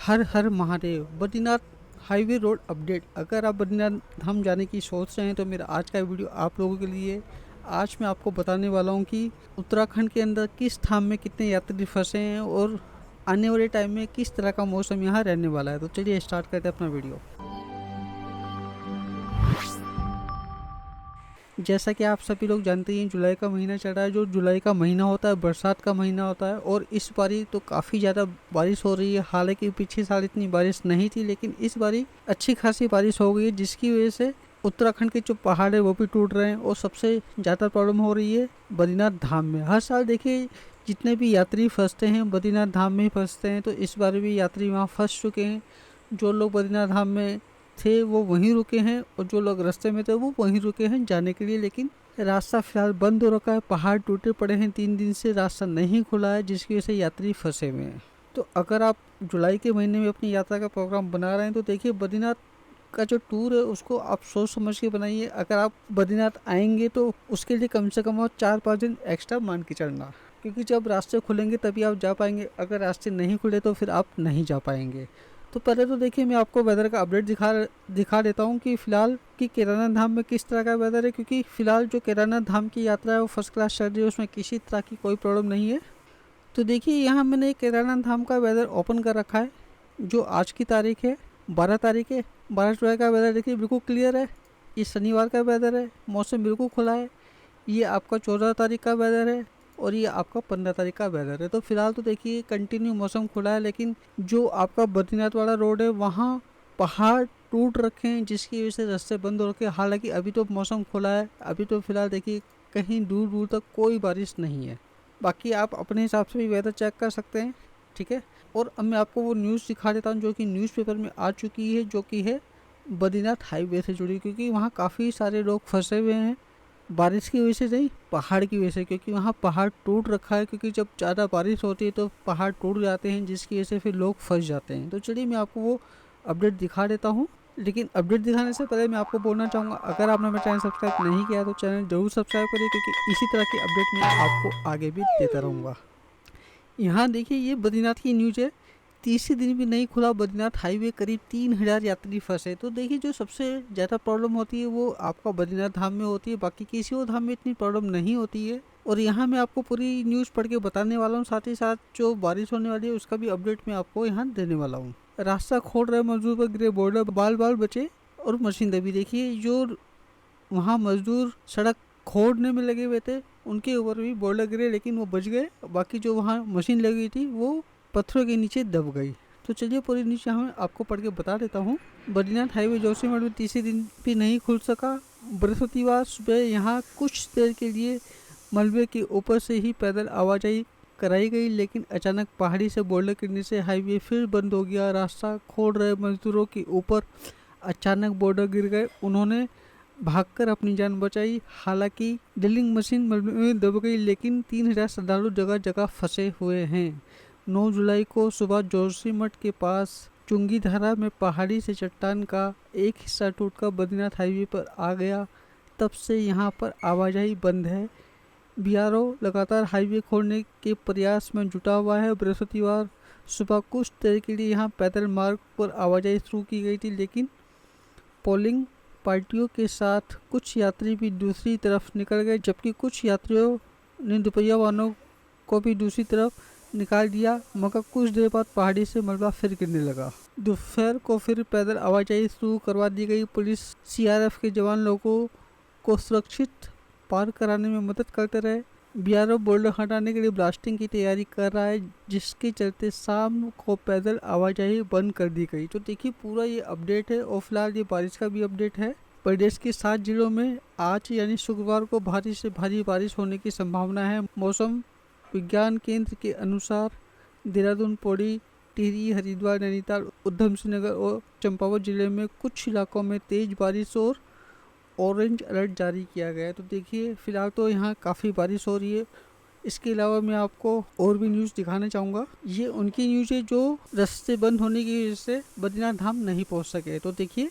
हर हर Mahadev. Badrinath highway road update. अगर आप बद्रीनाथ धाम जाने की सोच रहे हैं तो मेरा आज का वीडियो आप लोगों के लिए। आज मैं आपको बताने वाला हूं कि उत्तराखंड के अंदर किस धाम में कितने यात्री फंसे हैं और आने वाले टाइम में किस तरह का मौसम यहाँ रहने वाला है। तो चलिए स्टार्ट करते हैं अपना वीडियो। जैसा कि आप सभी लोग जानते हैं, जुलाई का महीना चल रहा है। जो जुलाई का महीना होता है बरसात का महीना होता है और इस बारी तो काफ़ी ज़्यादा बारिश हो रही है। हालांकि पिछले साल इतनी बारिश नहीं थी, लेकिन इस बारी अच्छी खासी बारिश हो गई है, जिसकी वजह से उत्तराखंड के जो पहाड़ है वो भी टूट रहे हैं और सबसे ज़्यादा प्रॉब्लम हो रही है बद्रीनाथ धाम में। हर साल देखिए जितने भी यात्री फंसते हैं बद्रीनाथ धाम में ही फंसते हैं, तो इस बार भी यात्री वहाँ फंस चुके हैं। जो लोग बद्रीनाथ धाम में थे वो वहीं रुके हैं और जो लोग रास्ते में थे वो वहीं रुके हैं जाने के लिए। लेकिन रास्ता फिलहाल बंद हो रखा है, पहाड़ टूटे पड़े हैं, 3 दिन से रास्ता नहीं खुला है, जिसकी वजह से यात्री फंसे हुए हैं। तो अगर आप जुलाई के महीने में अपनी यात्रा का प्रोग्राम बना रहे हैं तो देखिए बद्रीनाथ का जो टूर है उसको आप सोच समझ के बनाइए। अगर आप बद्रीनाथ आएंगे तो उसके लिए कम से कम और 4-5 दिन एक्स्ट्रा मान के चलना, क्योंकि जब रास्ते खुलेंगे तभी आप जा पाएंगे। अगर रास्ते नहीं खुले तो फिर आप नहीं जा पाएंगे। तो पहले तो देखिए मैं आपको वेदर का अपडेट दिखा देता हूँ कि फिलहाल कि केदारनाथ धाम में किस तरह का वेदर है, क्योंकि फिलहाल जो केदारनाथ धाम की यात्रा है वो फर्स्ट क्लास चल रही है, उसमें किसी तरह की कोई प्रॉब्लम नहीं है। तो देखिए यहाँ मैंने केदारनाथ धाम का वेदर ओपन कर रखा है। जो आज की तारीख है 12 तारीख है, 12 जुलाई का वेदर देखिए बिल्कुल क्लियर है। ये शनिवार का वेदर है, मौसम बिल्कुल खुला है। ये आपका 14 तारीख का वेदर है और ये आपका 15 तारीख का वेदर है। तो फिलहाल तो देखिए कंटिन्यू मौसम खुला है, लेकिन जो आपका बद्रीनाथ वाला रोड है वहाँ पहाड़ टूट रखे हैं, जिसकी वजह से रास्ते बंद हो रखे हैं। हालांकि अभी तो मौसम खुला है, अभी तो फिलहाल देखिए कहीं दूर दूर तक कोई बारिश नहीं है। बाकी आप अपने हिसाब से भी वेदर चेक कर सकते हैं, ठीक है। और अब मैं आपको वो न्यूज़ दिखा देता हूँ जो कि न्यूज़पेपर में आ चुकी है, जो कि है बद्रीनाथ हाईवे से जुड़ी, क्योंकि वहाँ काफ़ी सारे लोग फंसे हुए हैं बारिश की वजह से नहीं, पहाड़ की वजह से। क्योंकि वहाँ पहाड़ टूट रखा है, क्योंकि जब ज़्यादा बारिश होती है तो पहाड़ टूट जाते हैं, जिसकी वजह से फिर लोग फंस जाते हैं। तो चलिए मैं आपको वो अपडेट दिखा देता हूँ। लेकिन अपडेट दिखाने से पहले मैं आपको बोलना चाहूँगा, अगर आपने मेरा चैनल सब्सक्राइब नहीं किया तो चैनल जरूर सब्सक्राइब करिए, क्योंकि इसी तरह की अपडेट मैं आपको आगे भी देता रहूँगा। यहाँ देखिए ये बद्रीनाथ की न्यूज है। तीसरे दिन भी नहीं खुला बद्रीनाथ हाईवे, करीब 3000 यात्री फंसे। तो देखिए जो सबसे ज़्यादा प्रॉब्लम होती है वो आपका बद्रीनाथ धाम में होती है, बाकी किसी और धाम में इतनी प्रॉब्लम नहीं होती है। और यहाँ मैं आपको पूरी न्यूज़ पढ़ के बताने वाला हूँ, साथ ही साथ जो बारिश होने वाली है उसका भी अपडेट मैं आपको यहाँ देने वाला हूँ। रास्ता खोल रहे मजदूर पर गिरे बोर्डर, बाल बाल बचे और मशीन दबी। देखिए जो वहाँ मजदूर सड़क खोदने में लगे हुए थे उनके ऊपर भी बोर्डर गिरे, लेकिन वो बच गए। बाकी जो वहाँ मशीन लगी थी वो पत्थरों के नीचे दब गई। तो चलिए पूरी नीचे मैं आपको पढ़ के बता देता हूँ। बद्रीनाथ हाईवे जोशीमठ में तीसरे दिन भी नहीं खुल सका। बृहस्पतिवार सुबह यहाँ कुछ देर के लिए मलबे के ऊपर से ही पैदल आवाजाही कराई गई, लेकिन अचानक पहाड़ी से बोर्डर गिरने से हाईवे फिर बंद हो गया। रास्ता खोद रहे मजदूरों के ऊपर अचानक बोर्डर गिर गए, उन्होंने भागकर अपनी जान बचाई। हालांकि ड्रिलिंग मशीन मलबे में दब गई, लेकिन 3000 श्रद्धालु जगह जगह फंसे हुए हैं। 9 जुलाई को सुबह जोशीमठ के पास चुंगी धारा में पहाड़ी से चट्टान का एक हिस्सा टूटकर बद्रीनाथ हाईवे पर आ गया। तब से यहां पर आवाजाही बंद है। बीआरओ लगातार हाईवे खोलने के प्रयास में जुटा हुआ है। बृहस्पतिवार सुबह कुछ देर के लिए यहां पैदल मार्ग पर आवाजाही शुरू की गई थी, लेकिन पोलिंग पार्टियों के साथ कुछ यात्री भी दूसरी तरफ निकल गए, जबकि कुछ यात्रियों ने दोपहिया वाहनों को भी दूसरी तरफ निकाल दिया। मगर कुछ देर बाद पहाड़ी से मलबा फिर गिरने लगा। दोपहर को फिर पैदल आवाजाही शुरू करवा दी गई। पुलिस सीआरएफ के जवान लोगों को सुरक्षित पार कराने में मदद करते रहे। बीआरओ बोल्डर हटाने के लिए ब्लास्टिंग की तैयारी कर रहा है, जिसके चलते शाम को पैदल आवाजाही बंद कर दी गई। तो देखिए पूरा ये अपडेट है और फिलहाल ये बारिश का भी अपडेट है। प्रदेश के 7 जिलों में आज यानी शुक्रवार को भारी से भारी बारिश होने की संभावना है। मौसम विज्ञान केंद्र के अनुसार देहरादून, पौड़ी, टिहरी, हरिद्वार, नैनीताल, उधम सिंह नगर और चंपावत जिले में कुछ इलाकों में तेज बारिश और ऑरेंज अलर्ट जारी किया गया है। तो देखिए फिलहाल तो यहाँ काफ़ी बारिश हो रही है। इसके अलावा मैं आपको और भी न्यूज़ दिखाना चाहूँगा। ये उनकी न्यूज़ है जो रास्ते बंद होने की वजह से बद्रीनाथ धाम नहीं पहुँच सके। तो देखिए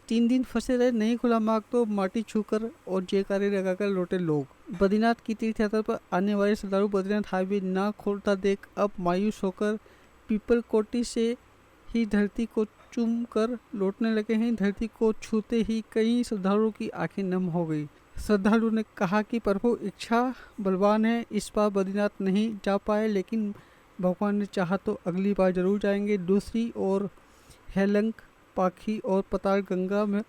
3 दिन फंसे रहे, नहीं खुला मार्ग तो माटी छूकर और जयकारे लगाकर लौटे लोग। बद्रीनाथ की तीर्थ यात्रा पर आने वाले श्रद्धालु बद्रीनाथ हाईवे न खोलता देख अब मायूस होकर पीपल कोटी से ही धरती को चूम कर लौटने लगे हैं। धरती को छूते ही कई श्रद्धालुओं की आंखें नम हो गई। श्रद्धालु ने कहा कि प्रभु इच्छा बलवान है, इस बार बद्रीनाथ नहीं जा पाए, लेकिन भगवान ने चाहा तो अगली बार जरूर जाएंगे। दूसरी ओर हेलंग, पाखी और पताल गंगा में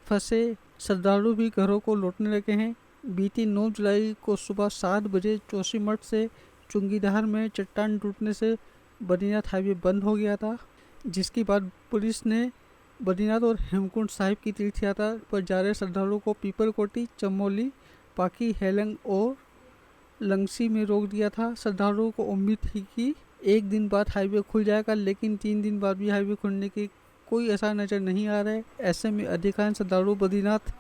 फंसे श्रद्धालु भी घरों को लौटने लगे हैं। बीती 9 जुलाई को सुबह 7 बजे जोशीमठ से चुंगीधार में चट्टान टूटने से बद्रीनाथ हाईवे बंद हो गया था, जिसके बाद पुलिस ने बद्रीनाथ और हेमकुंड साहिब की तीर्थ यात्रा पर जा रहे श्रद्धालुओं को पीपलकोटी, चमोली, पाखी, हेलंग और लंगसी में रोक दिया था। श्रद्धालुओं को उम्मीद थी कि एक दिन बाद हाईवे खुल जाएगा, लेकिन 3 दिन बाद भी हाईवे खुलने की कोई आसार नज़र नहीं आ रहा है। ऐसे में अधिकांश श्रद्धालु बद्रीनाथ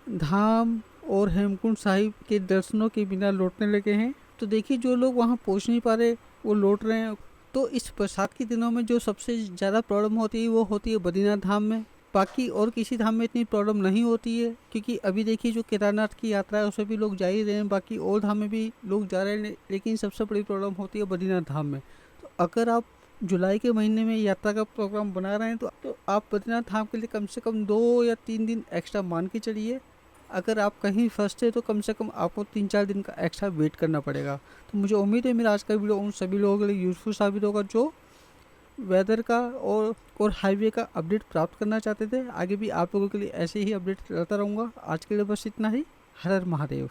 धाम और हेमकुंड साहिब के दर्शनों के बिना लौटने लगे हैं। तो देखिए, जो लोग वहाँ पहुँच नहीं पा रहे वो लौट रहे हैं। तो इस बरसात के दिनों में जो सबसे ज़्यादा प्रॉब्लम होती है वो होती है बद्रीनाथ धाम में। बाकी और किसी धाम में इतनी प्रॉब्लम नहीं होती है, क्योंकि अभी देखिए जो केदारनाथ की यात्रा है उसमें भी लोग जा ही रहे हैं, बाकी और धाम में भी लोग जा रहे हैं, लेकिन सबसे बड़ी प्रॉब्लम होती है बद्रीनाथ धाम में। तो अगर आप जुलाई के महीने में यात्रा का प्रोग्राम बना रहे हैं तो आप बद्रीनाथ धाम के लिए कम से कम 2 या 3 दिन एक्स्ट्रा मान के चलिए। अगर आप कहीं फंसते तो कम से कम आपको 3-4 दिन का एक्स्ट्रा वेट करना पड़ेगा। तो मुझे उम्मीद है मेरा आज का वीडियो उन सभी लोगों के लिए यूज़फुल साबित होगा जो वेदर का और हाईवे का अपडेट प्राप्त करना चाहते थे। आगे भी आप लोगों के लिए ऐसे ही अपडेट लाता रहूँगा। आज के लिए बस इतना ही। हर हर महादेव।